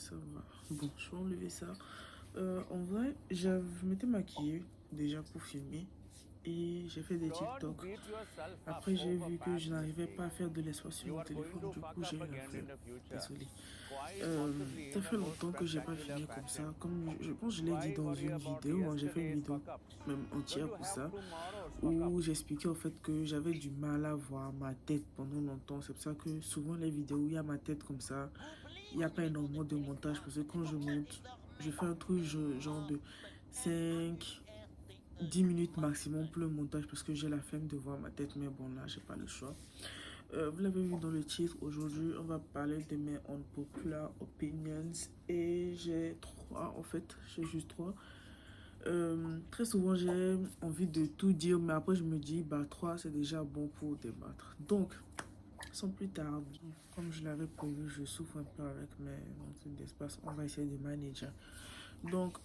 ça va. Bon, je vais enlever ça. En vrai, je m'étais maquillée déjà pour filmer et j'ai fait des TikTok. Après, j'ai vu que je n'arrivais pas à faire de l'espace sur mon téléphone, du coup, j'ai eu la flemme. Désolée. Ça fait longtemps que j'ai pas filmé comme ça. Comme je pense que je l'ai dit dans une vidéo, hein, j'ai fait une vidéo même entière pour ça, où j'expliquais au fait que j'avais du mal à voir ma tête pendant longtemps. C'est pour ça que souvent les vidéos où il y a ma tête comme ça, il n'y a pas énormément de montage parce que quand je monte, je fais un truc genre de 5 10 minutes maximum pour le montage parce que j'ai la flemme de voir ma tête. Mais bon, là, j'ai pas le choix. Vous l'avez vu dans le titre, aujourd'hui, on va parler de mes unpopular opinions. Et j'ai trois, en fait, j'ai juste trois. Très souvent, j'ai envie de tout dire, mais après, je me dis, bah, trois, c'est déjà bon pour débattre. Donc, sans plus tarder, comme je l'avais prévu, je souffre un peu avec mes trucs d'espace. On va essayer de manager. Donc,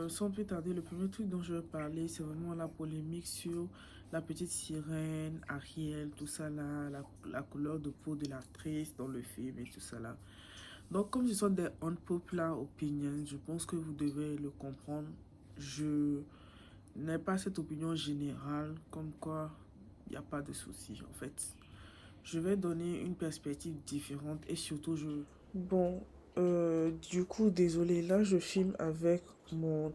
sans plus tarder, le premier truc dont je vais parler, c'est vraiment la polémique sur la petite sirène, Ariel, tout ça là, la couleur de peau de l'actrice dans le film et tout ça là. Donc, comme ce sont des unpopular opinions, je pense que vous devez le comprendre. Je n'ai pas cette opinion générale, comme quoi il n'y a pas de souci en fait. Je vais donner une perspective différente et surtout je... Bon, du coup, désolé, là je filme avec comment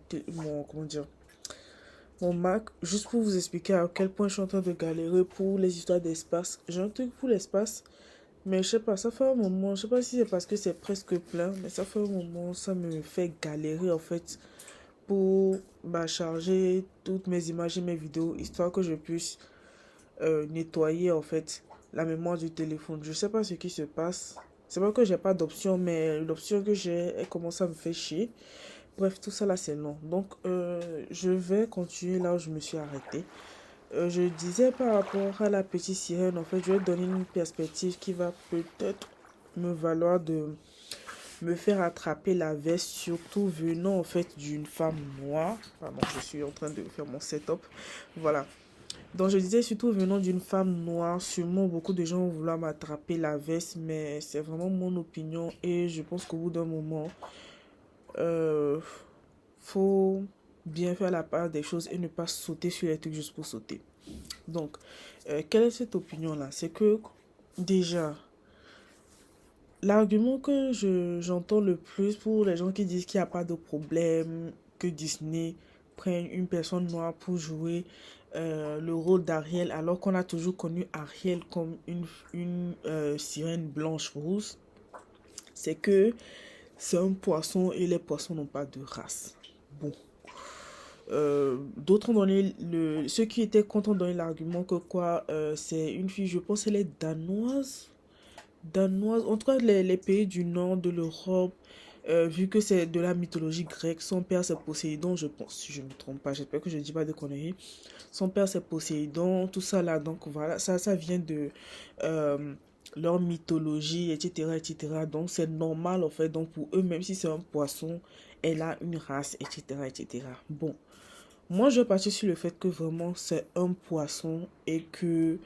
dire, mon Mac, juste pour vous expliquer à quel point je suis en train de galérer pour les histoires d'espace. J'ai un truc pour l'espace, mais je sais pas, ça fait un moment, je sais pas si c'est parce que c'est presque plein, mais ça fait un moment, ça me fait galérer en fait pour charger toutes mes images et mes vidéos, histoire que je puisse nettoyer en fait la mémoire du téléphone. Je sais pas ce qui se passe. C'est pas que j'ai pas d'option, mais l'option que j'ai, elle commence à me faire chier. Bref, tout ça là, c'est long. Donc, je vais continuer là où je me suis arrêtée. Je disais par rapport à la petite sirène, en fait, je vais donner une perspective qui va peut-être me valoir de me faire attraper la veste, surtout venant en fait d'une femme noire. Pardon, je suis en train de faire mon setup. Voilà. Donc je disais surtout venant d'une femme noire, sûrement beaucoup de gens vont vouloir m'attraper la veste, mais c'est vraiment mon opinion et je pense qu'au bout d'un moment, euh, faut bien faire la part des choses et ne pas sauter sur les trucs juste pour sauter. Donc, quelle est cette opinion-là? C'est que déjà, l'argument que j'entends le plus pour les gens qui disent qu'il n'y a pas de problème, que Disney prenne une personne noire pour jouer le rôle d'Ariel, alors qu'on a toujours connu Ariel comme une sirène blanche-rousse, c'est que c'est un poisson et les poissons n'ont pas de race. Bon. D'autres ont donné ceux qui étaient contents ont donné l'argument que quoi, c'est une fille, je pense elle est danoise, en tout cas les pays du nord de l'Europe, vu que c'est de la mythologie grecque, son père c'est Poséidon, je pense, si je ne me trompe pas, j'espère que je ne dis pas de conneries. Son père c'est Poséidon, tout ça là, donc voilà, ça vient de euh, leur mythologie, etc., etc. Donc c'est normal en fait, donc pour eux, même si c'est un poisson, elle a une race, etc., etc. Bon, moi je partir sur le fait que vraiment c'est un poisson et que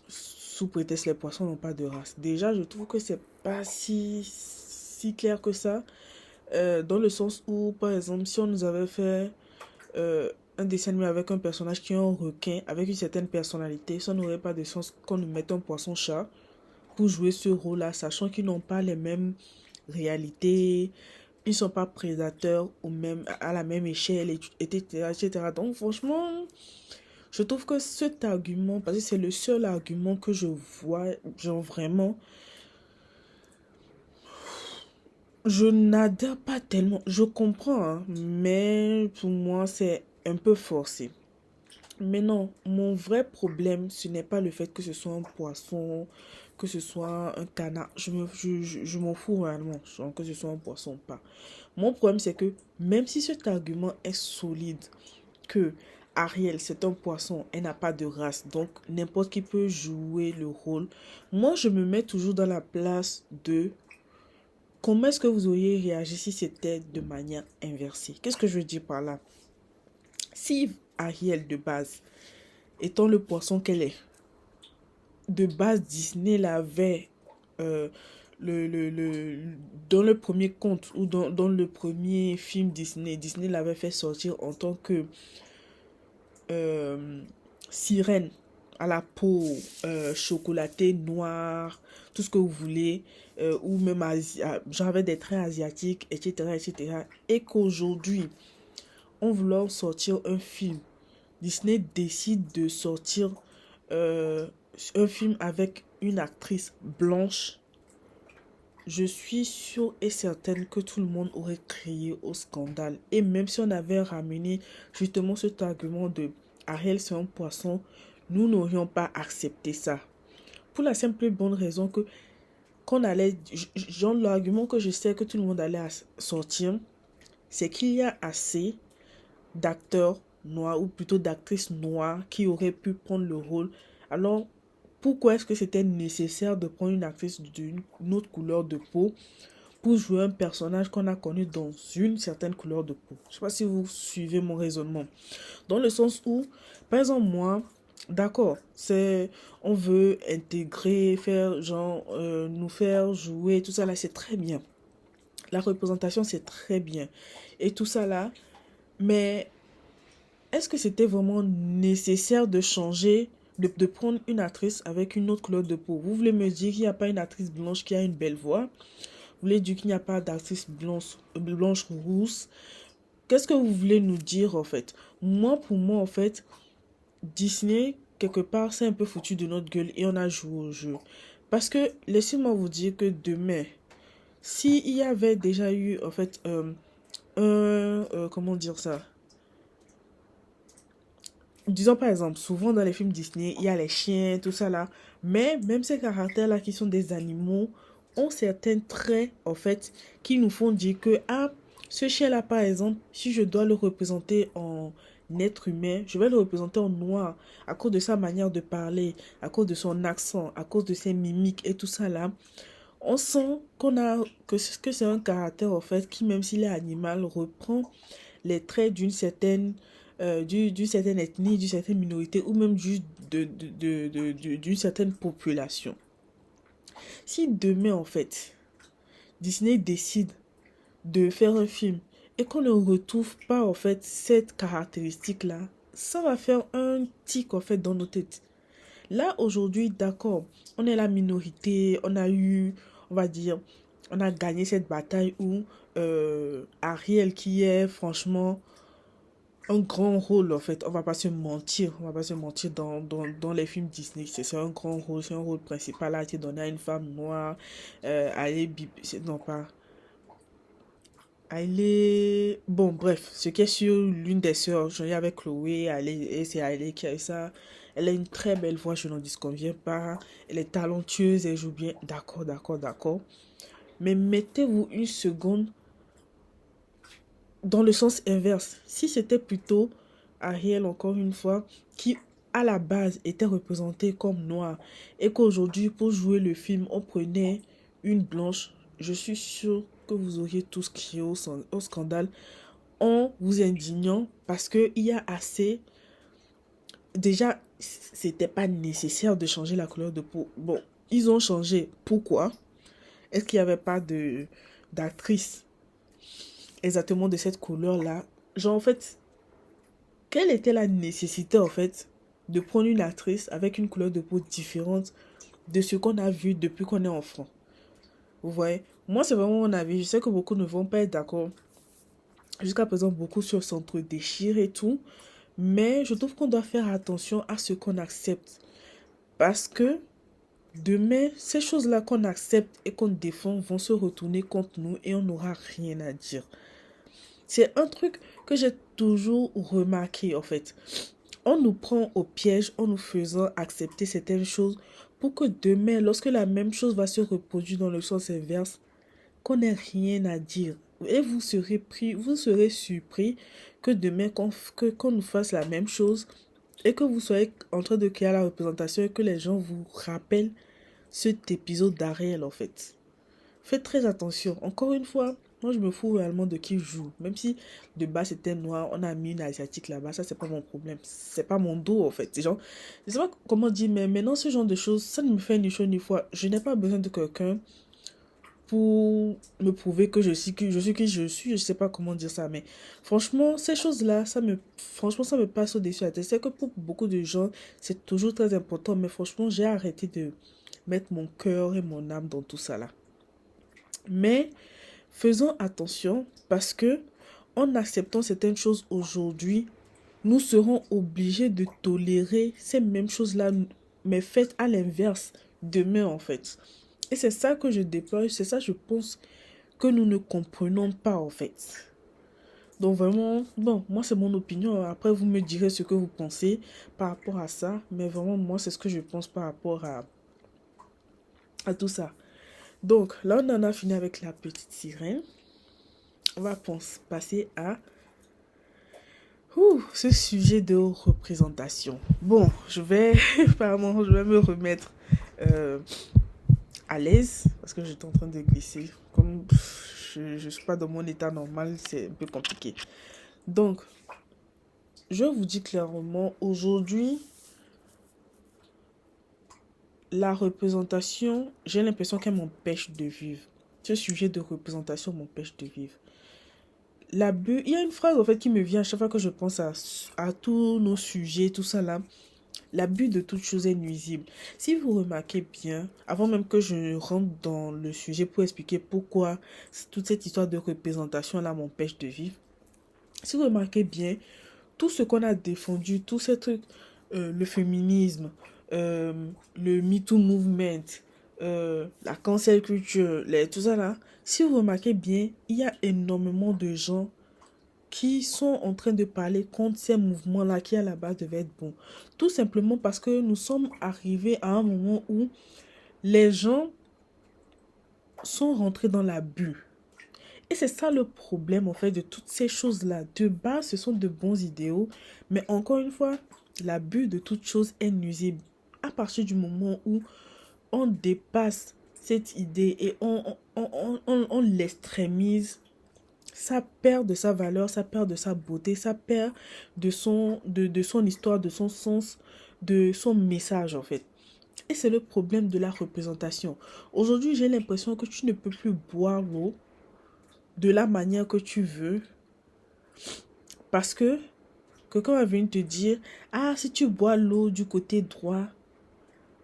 sous prétexte les poissons n'ont pas de race. Déjà, je trouve que c'est pas si clair que ça. Dans le sens où, par exemple, si on nous avait fait un dessin animé avec un personnage qui est un requin, avec une certaine personnalité, ça n'aurait pas de sens qu'on nous mette un poisson-chat pour jouer ce rôle-là, sachant qu'ils n'ont pas les mêmes réalités, ils ne sont pas prédateurs ou même à la même échelle, etc., etc. Donc, franchement, je trouve que cet argument, parce que c'est le seul argument que je vois, genre vraiment, je n'adhère pas tellement. Je comprends, hein, mais pour moi, c'est un peu forcé. Mais non, mon vrai problème, ce n'est pas le fait que ce soit un poisson, que ce soit un canard. Je m'en fous réellement, genre, que ce soit un poisson ou pas. Mon problème, c'est que même si cet argument est solide, que Ariel, c'est un poisson, elle n'a pas de race, donc n'importe qui peut jouer le rôle. Moi, je me mets toujours dans la place de comment est-ce que vous auriez réagi si c'était de manière inversée. Qu'est-ce que je veux dire par là? Si Ariel, de base, étant le poisson qu'elle est, de base, Disney l'avait euh, le, dans le premier conte ou dans le premier film Disney, Disney l'avait fait sortir en tant que euh, sirène à la peau chocolatée, noire, tout ce que vous voulez, ou même genre avec des traits asiatiques, etc., etc. Et qu'aujourd'hui, en voulant sortir un film, Disney décide de sortir euh, un film avec une actrice blanche. Je suis sûre et certaine que tout le monde aurait crié au scandale. Et même si on avait ramené justement cet argument de Ariel c'est un poisson, nous n'aurions pas accepté ça. Pour la simple et bonne raison que qu'on allait, genre l'argument que je sais que tout le monde allait sortir, c'est qu'il y a assez d'acteurs noirs ou plutôt d'actrices noires qui auraient pu prendre le rôle. Alors, pourquoi est-ce que c'était nécessaire de prendre une actrice d'une autre couleur de peau pour jouer un personnage qu'on a connu dans une certaine couleur de peau? Je ne sais pas si vous suivez mon raisonnement. Dans le sens où, par exemple, moi, d'accord, on veut intégrer, faire genre, nous faire jouer, tout ça là, c'est très bien. La représentation, c'est très bien. Et tout ça là, mais est-ce que c'était vraiment nécessaire de changer, de prendre une actrice avec une autre couleur de peau? Vous voulez me dire qu'il n'y a pas une actrice blanche qui a une belle voix? Vous voulez dire qu'il n'y a pas d'actrice blanche rousse? Qu'est-ce que vous voulez nous dire en fait? Moi, pour moi, en fait, Disney, quelque part, c'est un peu foutu de notre gueule et on a joué au jeu. Parce que, laissez-moi vous dire que demain, s'il y avait déjà eu, en fait, comment dire ça? Disons par exemple, souvent dans les films Disney, il y a les chiens, tout ça là. Mais même ces caractères-là qui sont des animaux ont certains traits, en fait, qui nous font dire que, ah, ce chien-là, par exemple, si je dois le représenter en être humain, je vais le représenter en noir à cause de sa manière de parler, à cause de son accent, à cause de ses mimiques et tout ça là. On sent que c'est un caractère, en fait, qui, même s'il est animal, reprend les traits d'une certaine ethnie, d'une certaine minorité ou même juste d'une certaine population. Si demain, en fait, Disney décide de faire un film et qu'on ne retrouve pas, en fait, cette caractéristique-là, ça va faire un tic, en fait, dans nos têtes. Là, aujourd'hui, d'accord, on est la minorité, on a eu, on va dire, on a gagné cette bataille où Ariel, qui est franchement un grand rôle en fait, on va pas se mentir dans les films Disney, c'est un grand rôle, c'est un rôle principal a été donné à une femme noire, non pas, elle est, bon bref, ce qui est sur l'une des sœurs, j'en ai avec Chloé, et c'est elle qui a eu ça, elle a une très belle voix, je n'en disconviens pas, elle est talentueuse, elle joue bien, d'accord, d'accord, d'accord, mais mettez-vous une seconde dans le sens inverse. Si c'était plutôt Ariel, encore une fois, qui à la base était représentée comme noire, et qu'aujourd'hui, pour jouer le film, on prenait une blanche, je suis sûre que vous auriez tous crié au scandale en vous indignant parce qu'il y a assez. Déjà, c'était pas nécessaire de changer la couleur de peau. Bon, ils ont changé. Pourquoi? Est-ce qu'il n'y avait pas d'actrice exactement de cette couleur-là? Genre, en fait, quelle était la nécessité, en fait, de prendre une actrice avec une couleur de peau différente de ce qu'on a vu depuis qu'on est enfant? Vous voyez? Moi, c'est vraiment mon avis. Je sais que beaucoup ne vont pas être d'accord. Jusqu'à présent, beaucoup s'entre-déchirent et tout. Mais je trouve qu'on doit faire attention à ce qu'on accepte. Parce que demain, ces choses-là qu'on accepte et qu'on défend vont se retourner contre nous et on n'aura rien à dire. C'est un truc que j'ai toujours remarqué en fait. On nous prend au piège en nous faisant accepter certaines choses pour que demain, lorsque la même chose va se reproduire dans le sens inverse, qu'on n'ait rien à dire. Et vous serez surpris que demain, qu'on nous fasse la même chose et que vous soyez en train de créer la représentation et que les gens vous rappellent cet épisode d'Ariel en fait. Faites très attention. Encore une fois, moi je me fous réellement de qui joue. Même si de base c'était noir, on a mis une asiatique là-bas, ça c'est pas mon problème. C'est pas mon dos en fait. C'est genre, je sais pas comment dire, mais maintenant ce genre de choses, ça ne me fait ni chaud ni froid. Je n'ai pas besoin de quelqu'un pour me prouver que je suis qui je suis. Je sais pas comment dire ça, mais franchement, ces choses-là, franchement, ça me passe au-dessus de la tête. C'est que pour beaucoup de gens, c'est toujours très important, mais franchement, j'ai arrêté de mettre mon cœur et mon âme dans tout ça là. Mais faisons attention parce que en acceptant certaines choses aujourd'hui, nous serons obligés de tolérer ces mêmes choses-là, mais faites à l'inverse demain en fait. Et c'est ça que je déplore, c'est ça je pense que nous ne comprenons pas en fait. Donc vraiment, bon, moi c'est mon opinion. Après vous me direz ce que vous pensez par rapport à ça. Mais vraiment moi c'est ce que je pense par rapport à tout ça. Donc là on en a fini avec la petite sirène. On va passer à ce sujet de représentation. Bon, apparemment je vais me remettre à l'aise parce que j'étais en train de glisser. Comme je suis pas dans mon état normal, c'est un peu compliqué. Donc, je vous dis clairement, aujourd'hui, la représentation, j'ai l'impression qu'elle m'empêche de vivre. Ce sujet de représentation m'empêche de vivre. Il y a une phrase en fait qui me vient à chaque fois que je pense à tous nos sujets, tout ça là. L'abus de toute chose est nuisible. Si vous remarquez bien, avant même que je rentre dans le sujet pour expliquer pourquoi toute cette histoire de représentation là m'empêche de vivre, si vous remarquez bien, tout ce qu'on a défendu, tous ces trucs, le féminisme, le MeToo Movement, la cancel culture, tout ça là, si vous remarquez bien, il y a énormément de gens qui sont en train de parler contre ces mouvements-là qui à la base devaient être bons. Tout simplement parce que nous sommes arrivés à un moment où les gens sont rentrés dans l'abus. Et c'est ça le problème en fait de toutes ces choses-là. De base, ce sont de bons idéaux, mais encore une fois, l'abus de toute chose est nuisible. À partir du moment où on dépasse cette idée et on l'extrémise, ça perd de sa valeur, ça perd de sa beauté, ça perd de son histoire, de son sens, de son message en fait. Et c'est le problème de la représentation. Aujourd'hui, j'ai l'impression que tu ne peux plus boire l'eau de la manière que tu veux parce que quelqu'un va venir te dire ah, si tu bois l'eau du côté droit,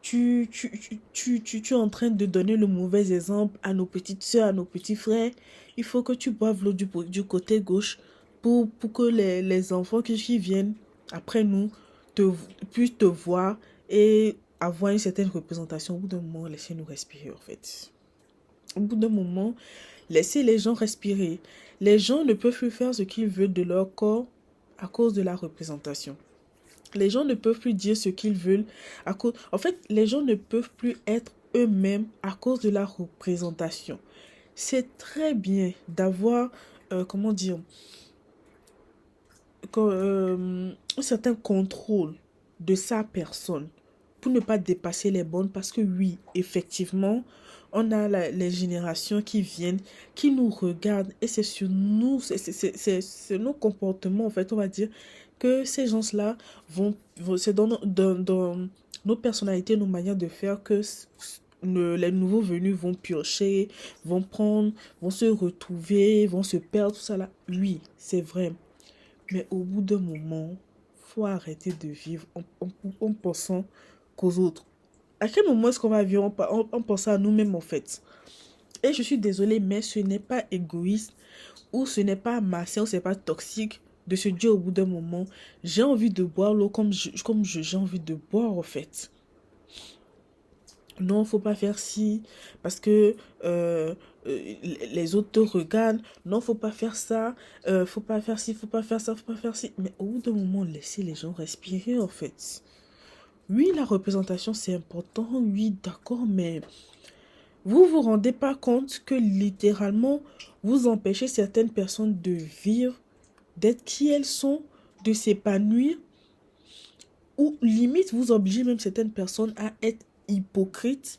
tu es en train de donner le mauvais exemple à nos petites soeurs, à nos petits frères. Il faut que tu boives l'eau du côté gauche pour que les enfants qui viennent après nous puissent te voir et avoir une certaine représentation. Au bout d'un moment, laissez-nous respirer en fait. Au bout d'un moment, laissez les gens respirer. Les gens ne peuvent plus faire ce qu'ils veulent de leur corps à cause de la représentation. Les gens ne peuvent plus dire ce qu'ils veulent à cause... En fait, les gens ne peuvent plus être eux-mêmes à cause de la représentation. C'est très bien d'avoir, comment dire, un certain contrôle de sa personne pour ne pas dépasser les bornes parce que oui, effectivement, on a les générations qui viennent, qui nous regardent et c'est sur nous, c'est nos comportements en fait, on va dire, que ces gens-là c'est dans nos personnalités, nos manières de faire que les nouveaux venus vont piocher, vont prendre, vont se retrouver, vont se perdre, tout ça là. Oui, c'est vrai. Mais au bout d'un moment, faut arrêter de vivre en pensant qu'aux autres. À quel moment est-ce qu'on va vivre en pensant à nous-mêmes en fait? Et je suis désolée, mais ce n'est pas égoïste ou ce n'est pas malsain ou ce n'est pas toxique de se dire au bout d'un moment, j'ai envie de boire l'eau comme j'ai envie de boire en fait. Non, faut pas faire ci parce que les autres te regardent. Non, faut pas faire ça. Faut pas faire ci, faut pas faire ça, faut pas faire ci. Mais au bout d'un moment, laissez les gens respirer en fait. Oui, la représentation c'est important. Oui, d'accord, mais vous vous rendez pas compte que littéralement vous empêchez certaines personnes de vivre, d'être qui elles sont, de s'épanouir, ou limite vous obligez même certaines personnes à être hypocrites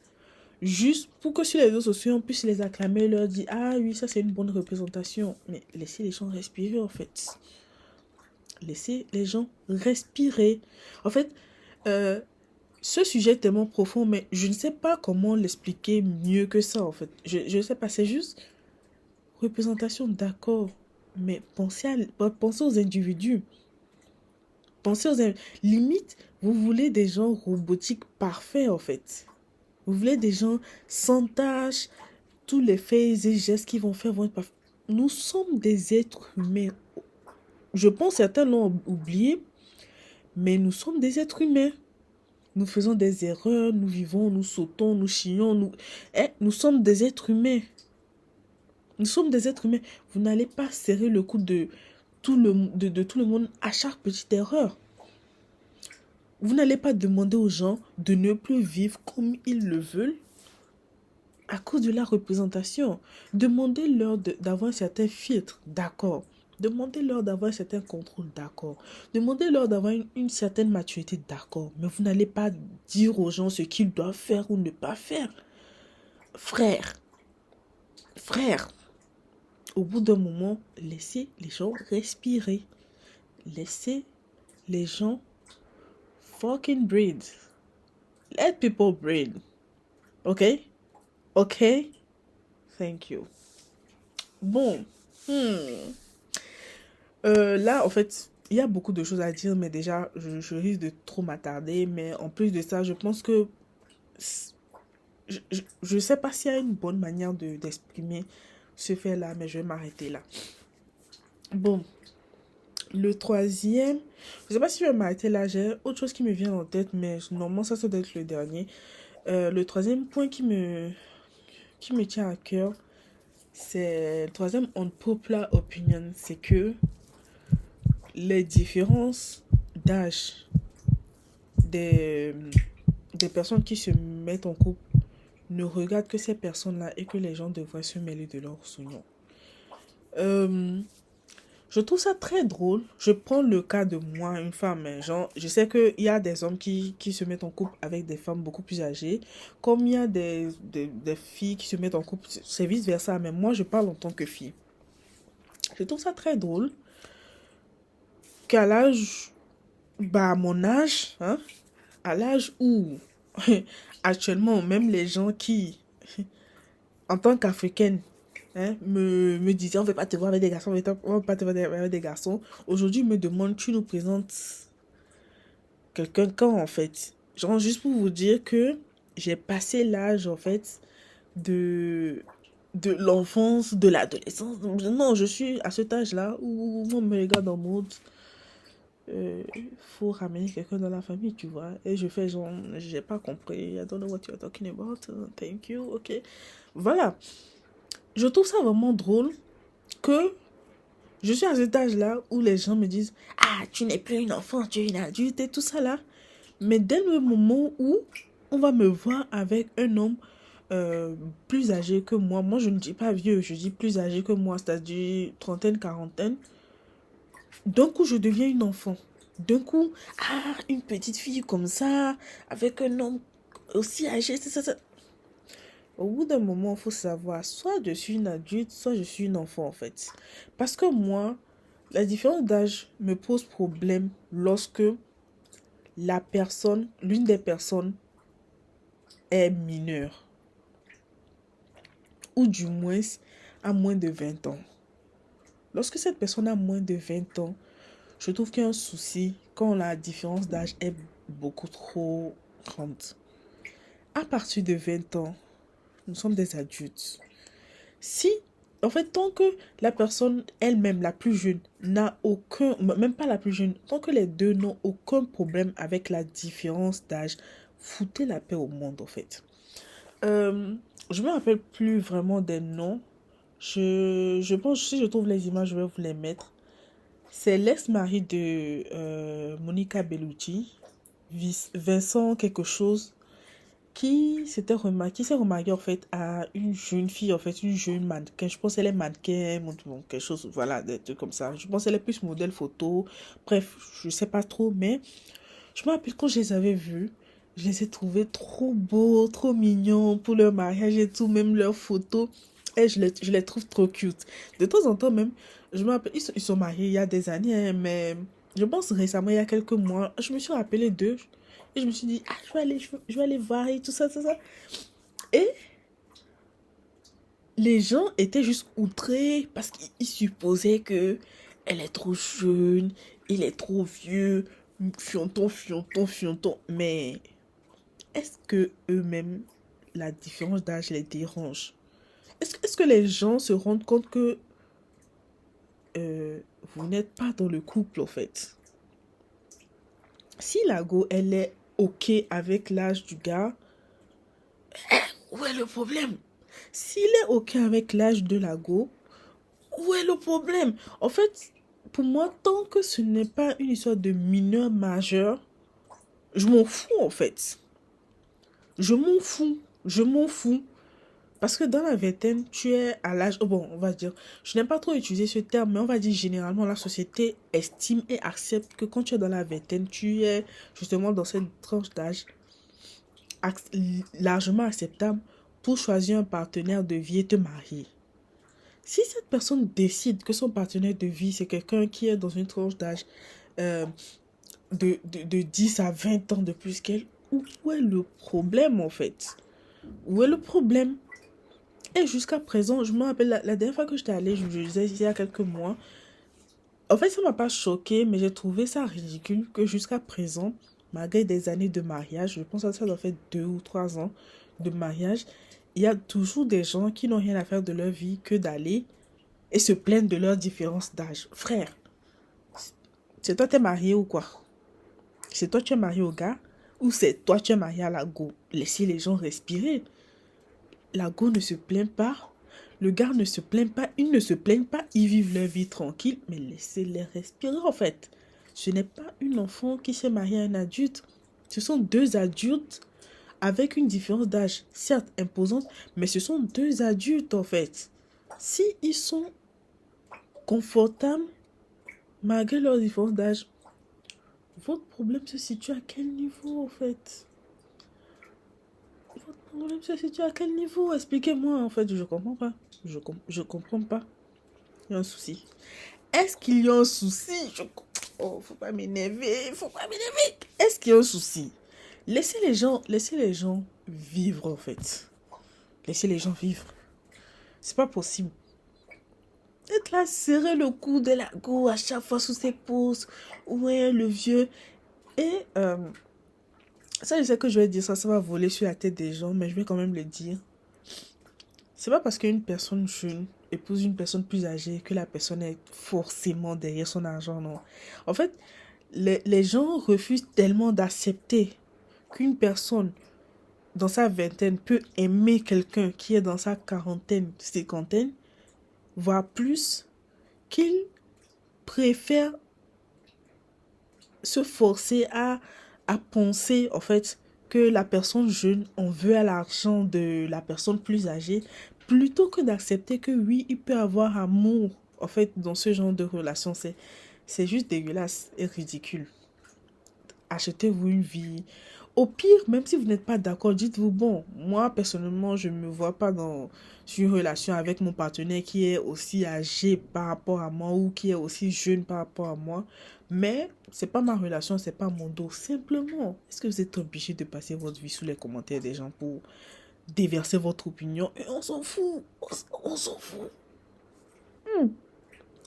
juste pour que sur les réseaux sociaux on puisse les acclamer et leur dire ah oui ça c'est une bonne représentation. Mais laissez les gens respirer en fait. Laissez les gens respirer. En fait, Ce sujet est tellement profond, mais je ne sais pas comment l'expliquer mieux que ça, en fait. Je ne sais pas, c'est juste représentation, d'accord. Mais pensez aux individus. Pensez aux... Limite, vous voulez des gens robotiques parfaits, en fait. Vous voulez des gens sans tâches, tous les faits et gestes qu'ils vont faire vont être parfaits. Nous sommes des êtres humains. Je pense que certains l'ont oublié, mais nous sommes des êtres humains. Nous faisons des erreurs, nous vivons, nous sautons, nous chions, nous sommes des êtres humains. Nous sommes des êtres humains. Vous n'allez pas serrer le cou de tout le monde à chaque petite erreur. Vous n'allez pas demander aux gens de ne plus vivre comme ils le veulent à cause de la représentation. Demandez-leur d'avoir un certain filtre, d'accord. Demandez-leur d'avoir un certain contrôle, d'accord. Demandez-leur d'avoir une certaine maturité, d'accord. Mais vous n'allez pas dire aux gens ce qu'ils doivent faire ou ne pas faire. Frère, au bout d'un moment, laissez les gens respirer. Laissez les gens fucking breathe. Let people breathe. Ok? Ok? Thank you. Bon. Là, en fait, il y a beaucoup de choses à dire, mais déjà, je risque de trop m'attarder. Mais en plus de ça, je pense que... Je sais pas s'il y a une bonne manière d'exprimer ce fait-là, mais je vais m'arrêter là. Bon. Le troisième... Je sais pas si je vais m'arrêter là. J'ai autre chose qui me vient en tête, mais normalement, ça doit être le dernier. Le troisième point qui me tient à cœur, c'est le troisième unpopular opinion, c'est que les différences d'âge des personnes qui se mettent en couple ne regardent que ces personnes-là et que les gens devraient se mêler de leurs unions. Je trouve ça très drôle. Je prends le cas de moi, une femme. Genre, je sais qu'il y a des hommes qui se mettent en couple avec des femmes beaucoup plus âgées. Comme il y a des filles qui se mettent en couple, c'est vice-versa. Mais moi, je parle en tant que fille. Je trouve ça très drôle qu'à l'âge, à mon âge, hein, à l'âge où, actuellement, même les gens qui, en tant qu'Africaine, hein, me disaient, on ne veut pas te voir avec des garçons, on ne veut pas te voir avec des garçons. Aujourd'hui, me demandent, tu nous présentes quelqu'un quand, en fait? Genre, juste pour vous dire que j'ai passé l'âge, en fait, de l'enfance, de l'adolescence. Non, je suis à cet âge-là où on me regarde en mode... faut ramener quelqu'un dans la famille, tu vois. Et je fais genre, j'ai pas compris. I don't know what you're talking about. Thank you, ok. Voilà. Je trouve ça vraiment drôle que je suis à cet âge-là où les gens me disent, ah, tu n'es plus une enfant, tu es une adulte et tout ça là. Mais dès le moment où on va me voir avec un homme plus âgé que moi je ne dis pas vieux, je dis plus âgé que moi, c'est-à-dire trentaine, quarantaine, d'un coup je deviens une enfant. D'un coup, ah, une petite fille comme ça, avec un homme aussi âgé, ça. Au bout d'un moment, il faut savoir, soit je suis une adulte, soit je suis une enfant en fait. Parce que moi, la différence d'âge me pose problème lorsque l'une des personnes est mineure. Ou du moins, a moins de 20 ans. Lorsque cette personne a moins de 20 ans, je trouve qu'il y a un souci quand la différence d'âge est beaucoup trop grande. À partir de 20 ans, nous sommes des adultes. En fait, tant que la personne elle-même, la plus jeune, n'a aucun, même pas la plus jeune, tant que les deux n'ont aucun problème avec la différence d'âge, foutez la paix au monde, en fait. Je me rappelle plus vraiment des noms. Je pense, si je trouve les images, je vais vous les mettre. C'est l'ex-mari de Monica Bellucci, Vincent quelque chose, qui s'est remarqué en fait à une jeune fille, en fait, une jeune mannequin. Je pense qu'elle est mannequin, quelque chose, voilà, des trucs comme ça. Je pense qu'elle est plus modèle photo. Bref, je sais pas trop, mais je me rappelle quand je les avais vus, je les ai trouvés trop beaux, trop mignons pour leur mariage et tout, même leurs photos. Et je les trouve trop cute. De temps en temps même, je me rappelle, ils sont mariés il y a des années, hein, mais Je pense récemment, il y a quelques mois, je me suis rappelé d'eux. Et je me suis dit, ah, je vais aller voir et tout ça, tout ça. Et les gens étaient juste outrés parce qu'ils supposaient que elle est trop jeune, il est trop vieux, fianton, fianton, fianton. Mais est-ce que eux-mêmes, la différence d'âge les dérange? Est-ce que les gens se rendent compte que euh, vous n'êtes pas dans le couple, en fait? Si la go, elle est OK avec l'âge du gars, où est le problème? S'il est OK avec l'âge de la go, où est le problème? En fait, pour moi, tant que ce n'est pas une histoire de mineur majeur, je m'en fous, en fait. Je m'en fous. Je m'en fous. Parce que dans la vingtaine, tu es à l'âge... Oh bon, on va dire... Je n'aime pas trop utiliser ce terme, mais on va dire généralement, la société estime et accepte que quand tu es dans la vingtaine, tu es justement dans cette tranche d'âge largement acceptable pour choisir un partenaire de vie et te marier. Si cette personne décide que son partenaire de vie, c'est quelqu'un qui est dans une tranche d'âge euh, de 10 à 20 ans de plus qu'elle, où est le problème en fait? Où est le problème? Et jusqu'à présent, je me rappelle la dernière fois que j'étais allée, je disais il y a quelques mois, en fait ça m'a pas choqué, mais j'ai trouvé ça ridicule que jusqu'à présent, malgré des années de mariage, je pense que ça doit faire 2 ou 3 ans de mariage, il y a toujours des gens qui n'ont rien à faire de leur vie que d'aller et se plaignent de leur différence d'âge. Frère, c'est toi t'es marié ou quoi? C'est toi tu es marié au gars ou c'est toi tu es marié à la go? Laissez les gens respirer. La go ne se plaint pas. Le gars ne se plaint pas. Ils ne se plaignent pas. Ils vivent leur vie tranquille. Mais laissez-les respirer en fait. Ce n'est pas une enfant qui s'est mariée à un adulte. Ce sont deux adultes avec une différence d'âge, certes imposante, mais ce sont deux adultes en fait. Si ils sont confortables malgré leur différence d'âge, votre problème se situe à quel niveau en fait? Votre problème se situe à quel niveau? Expliquez-moi en fait, je comprends pas. Je comprends pas. Il y a un souci. Est-ce qu'il y a un souci? Oh, faut pas m'énerver, faut pas m'énerver. Est-ce qu'il y a un souci? Laissez les gens vivre en fait. Laissez les gens vivre. C'est pas possible. Être là, serrer le cou de la go à chaque fois sous ses pouces. Ouais, le vieux. Et ça, je sais que je vais dire ça, ça va voler sur la tête des gens, mais je vais quand même le dire. C'est pas parce qu'une personne jeune épouse une personne plus âgée que la personne est forcément derrière son argent, non. En fait, les gens refusent tellement d'accepter qu'une personne dans sa vingtaine peut aimer quelqu'un qui est dans sa quarantaine, cinquantaine, voire plus, qu'ils préfèrent se forcer à penser, en fait, que la personne jeune en veut à l'argent de la personne plus âgée, plutôt que d'accepter que oui, il peut avoir amour, en fait, dans ce genre de relation. C'est juste dégueulasse et ridicule. Achetez-vous une vie. Au pire, même si vous n'êtes pas d'accord, dites-vous, bon, moi, personnellement, je ne me vois pas dans une relation avec mon partenaire qui est aussi âgé par rapport à moi ou qui est aussi jeune par rapport à moi. Mais c'est pas ma relation, c'est pas mon dos. Simplement, est-ce que vous êtes obligé de passer votre vie sous les commentaires des gens pour déverser votre opinion? Et on s'en fout. On s'en fout. On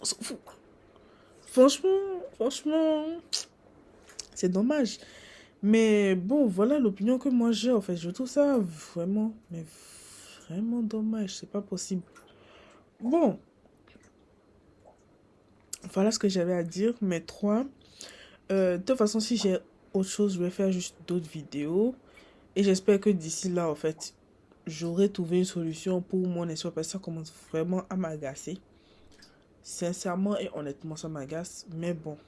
s'en fout. Franchement, c'est dommage. Mais bon, voilà l'opinion que moi j'ai en fait. Je trouve ça vraiment, mais vraiment dommage. C'est pas possible. Bon, voilà ce que j'avais à dire. Mais trois. De toute façon, si j'ai autre chose, je vais faire juste d'autres vidéos. Et j'espère que d'ici là, en fait, j'aurai trouvé une solution pour mon histoire parce que ça commence vraiment à m'agacer. Sincèrement et honnêtement, ça m'agace. Mais bon.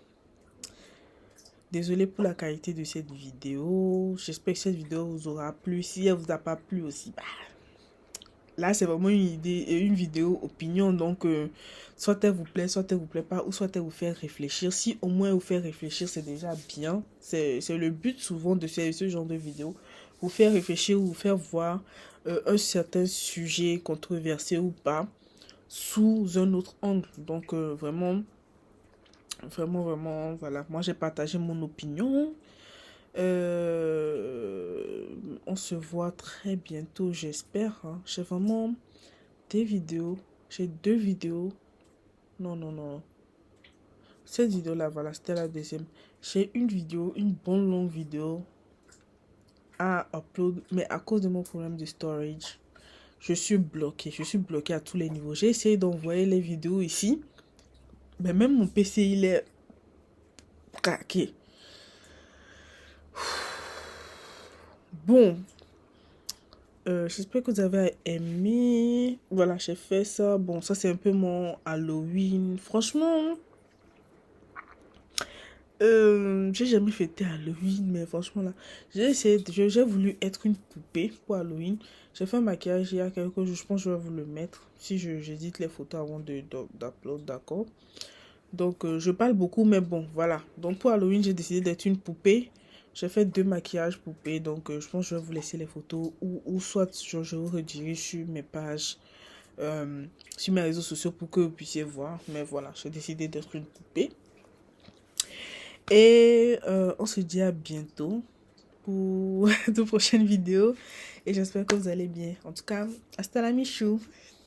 Désolé pour la qualité de cette vidéo. J'espère que cette vidéo vous aura plu. Si elle vous a pas plu aussi, bah, là c'est vraiment une idée, une vidéo opinion. Donc, soit elle vous plaît, soit elle vous plaît pas, ou soit elle vous fait réfléchir. Si au moins elle vous fait réfléchir, c'est déjà bien. C'est le but souvent de ce genre de vidéo. Vous faire réfléchir ou vous faire voir un certain sujet controversé ou pas sous un autre angle. Donc, vraiment, Vraiment, vraiment, voilà. Moi, j'ai partagé mon opinion. On se voit très bientôt, j'espère, hein. J'ai vraiment des vidéos. J'ai 2 vidéos. Non, non, non. Cette vidéo-là, voilà, c'était la deuxième. J'ai une vidéo, une bonne longue vidéo à upload, mais à cause de mon problème de storage, je suis bloqué. Je suis bloqué à tous les niveaux. J'ai essayé d'envoyer les vidéos ici, mais même mon PC, il est craqué. Bon, j'espère que vous avez aimé. Voilà, j'ai fait ça. Bon, ça c'est un peu mon Halloween. Franchement, j'ai jamais fêté Halloween, mais franchement là, j'ai voulu être une poupée pour Halloween. J'ai fait un maquillage il y a quelques jours. Je pense que je vais vous le mettre si j'édite les photos avant d'upload, d'accord. Donc, je parle beaucoup, mais bon, voilà. Donc, pour Halloween, j'ai décidé d'être une poupée. J'ai fait 2 maquillages poupées. Donc, je pense que je vais vous laisser les photos. Ou soit je vous redirige sur mes pages, sur mes réseaux sociaux pour que vous puissiez voir. Mais voilà, j'ai décidé d'être une poupée. Et on se dit à bientôt pour de prochaines vidéos. Et j'espère que vous allez bien. En tout cas, hasta la michou.